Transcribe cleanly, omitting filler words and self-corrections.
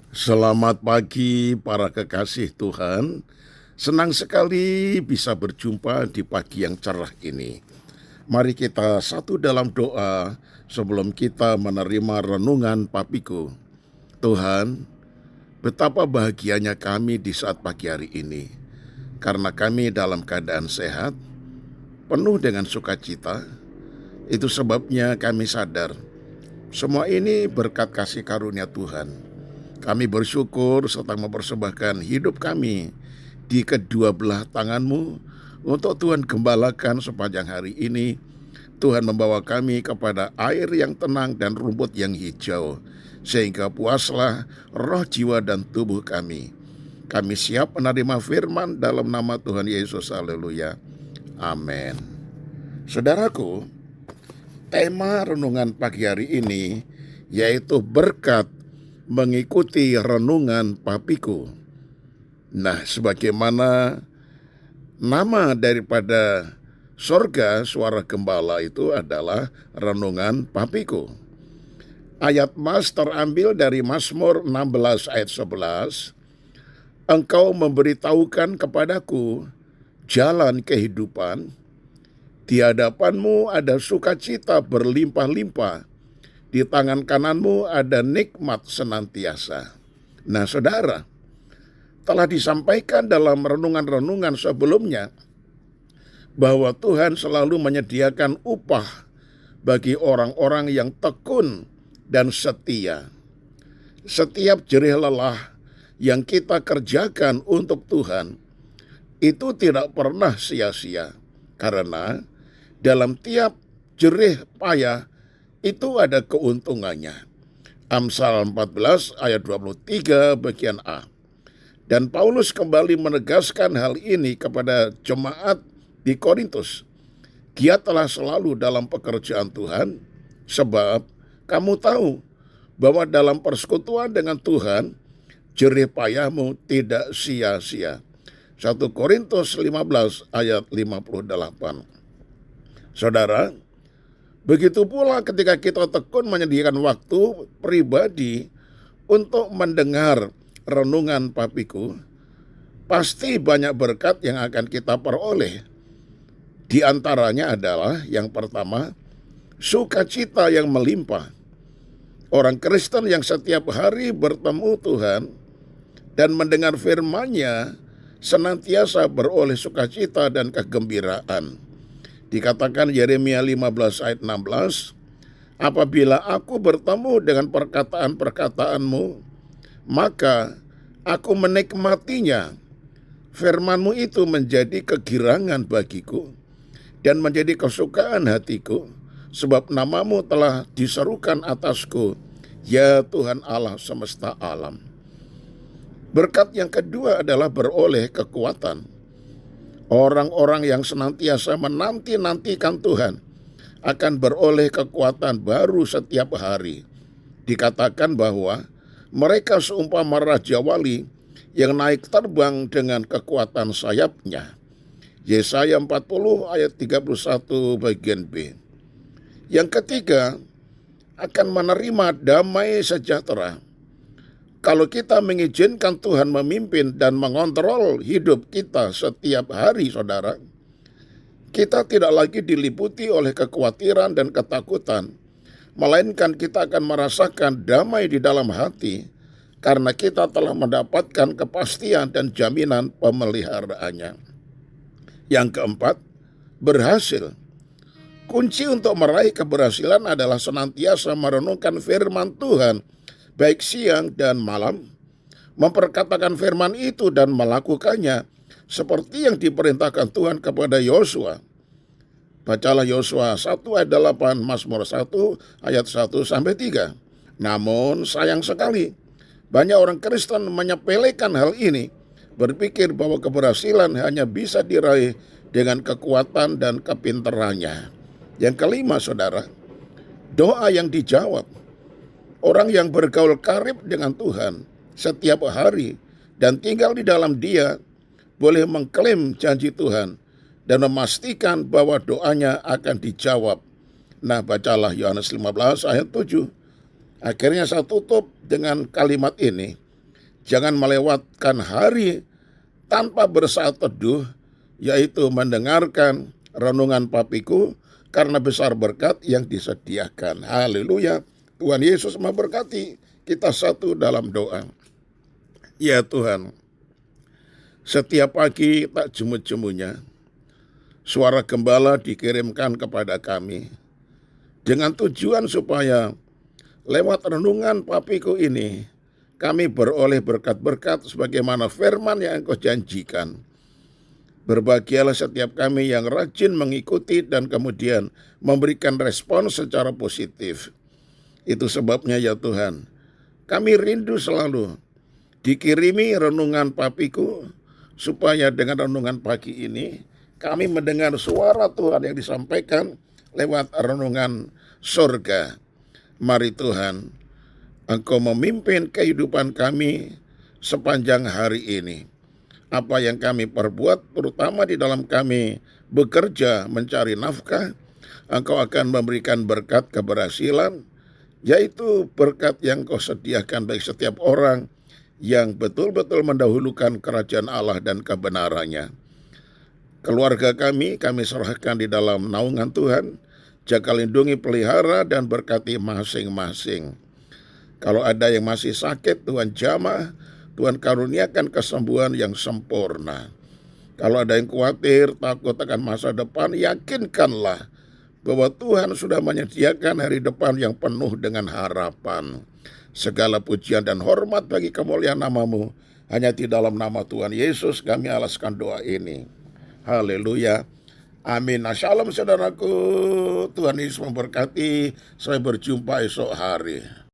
Selamat pagi para kekasih Tuhan. Senang sekali bisa berjumpa di pagi yang cerah ini. Mari kita satu dalam doa sebelum kita menerima renungan papiku. Tuhan, betapa bahagianya kami di saat pagi hari ini. Karena kami dalam keadaan sehat, penuh dengan sukacita. Itu sebabnya kami sadar semua ini berkat kasih karunia Tuhan. Kami bersyukur serta mempersembahkan hidup kami di kedua belah tangan-Mu untuk Tuhan gembalakan sepanjang hari ini. Tuhan membawa kami kepada air yang tenang dan rumput yang hijau, sehingga puaslah roh, jiwa, dan tubuh kami. Kami siap menerima firman dalam nama Tuhan Yesus. Haleluya. Amin. Saudaraku, tema renungan pagi hari ini yaitu berkat mengikuti renungan papiku. Nah, sebagaimana nama daripada sorga, suara gembala itu adalah renungan papiku. Ayat mas terambil dari Mazmur 16 ayat 11. Engkau memberitahukan kepadaku jalan kehidupan. Di hadapanmu ada sukacita berlimpah-limpah. Di tangan kananmu ada nikmat senantiasa. Nah, saudara, telah disampaikan dalam renungan-renungan sebelumnya bahwa Tuhan selalu menyediakan upah bagi orang-orang yang tekun dan setia. Setiap jerih lelah yang kita kerjakan untuk Tuhan itu tidak pernah sia-sia, karena dalam tiap jerih payah itu ada keuntungannya. Amsal 14 ayat 23 bagian A. Dan Paulus kembali menegaskan hal ini kepada jemaat di Korintus. Giatlah selalu dalam pekerjaan Tuhan, sebab kamu tahu bahwa dalam persekutuan dengan Tuhan, jerih payahmu tidak sia-sia. 1 Korintus 15 ayat 58. Saudara, begitu pula ketika kita tekun menyediakan waktu pribadi untuk mendengar renungan papiku, pasti banyak berkat yang akan kita peroleh. Di antaranya adalah yang pertama, sukacita yang melimpah. Orang Kristen yang setiap hari bertemu Tuhan dan mendengar firman-Nya senantiasa beroleh sukacita dan kegembiraan. Dikatakan Yeremia 15 ayat 16, apabila aku bertemu dengan perkataan-perkataanmu, maka aku menikmatinya. Firman-Mu itu menjadi kegirangan bagiku dan menjadi kesukaan hatiku, sebab nama-Mu telah diserukan atasku, ya Tuhan Allah semesta alam. Berkat yang kedua adalah beroleh kekuatan. Orang-orang yang senantiasa menanti-nantikan Tuhan akan beroleh kekuatan baru setiap hari. Dikatakan bahwa mereka seumpama raja wali yang naik terbang dengan kekuatan sayapnya. Yesaya 40 ayat 31 bagian B. Yang ketiga, akan menerima damai sejahtera. Kalau kita mengizinkan Tuhan memimpin dan mengontrol hidup kita setiap hari, saudara, kita tidak lagi diliputi oleh kekhawatiran dan ketakutan, melainkan kita akan merasakan damai di dalam hati karena kita telah mendapatkan kepastian dan jaminan pemeliharaannya. Yang keempat, berhasil. Kunci untuk meraih keberhasilan adalah senantiasa merenungkan firman Tuhan baik siang dan malam, memperkatakan firman itu dan melakukannya seperti yang diperintahkan Tuhan kepada Yosua. Bacalah Yosua 1 ayat 8, Mazmur 1 ayat 1 sampai 3. Namun sayang sekali, banyak orang Kristen menyepelekan hal ini, berpikir bahwa keberhasilan hanya bisa diraih dengan kekuatan dan kepintarannya. Yang kelima, saudara, doa yang dijawab. Orang yang bergaul karib dengan Tuhan setiap hari dan tinggal di dalam Dia boleh mengklaim janji Tuhan dan memastikan bahwa doanya akan dijawab. Nah, bacalah Yohanes 15 ayat 7. Akhirnya saya tutup dengan kalimat ini. Jangan melewatkan hari tanpa bersaat teduh, yaitu mendengarkan renungan papiku, karena besar berkat yang disediakan. Haleluya. Tuhan Yesus memberkati kita satu dalam doa. Ya Tuhan, setiap pagi tak jemu-jemunya suara gembala dikirimkan kepada kami dengan tujuan supaya lewat renungan papiku ini kami beroleh berkat-berkat sebagaimana firman yang Engkau janjikan. Berbahagialah setiap kami yang rajin mengikuti dan kemudian memberikan respon secara positif. Itu sebabnya ya Tuhan, kami rindu selalu dikirimi renungan papiku, supaya dengan renungan pagi ini kami mendengar suara Tuhan yang disampaikan lewat renungan surga. Mari Tuhan, Engkau memimpin kehidupan kami sepanjang hari ini. Apa yang kami perbuat, terutama di dalam kami bekerja mencari nafkah, Engkau akan memberikan berkat keberhasilan, yaitu berkat yang Kau sediakan bagi setiap orang yang betul-betul mendahulukan kerajaan Allah dan kebenarannya. Keluarga kami serahkan di dalam naungan Tuhan. Jaga, lindungi, pelihara, dan berkati masing-masing. Kalau ada yang masih sakit, Tuhan jamah, Tuhan karuniakan kesembuhan yang sempurna. Kalau ada yang khawatir, takut akan masa depan, yakinkanlah bahwa Tuhan sudah menyediakan hari depan yang penuh dengan harapan. Segala pujian dan hormat bagi kemuliaan nama-Mu, hanya di dalam nama Tuhan Yesus kami alaskan doa ini. Haleluya. Amin. Nah, shalom saudaraku. Tuhan Yesus memberkati. Sampai berjumpa esok hari.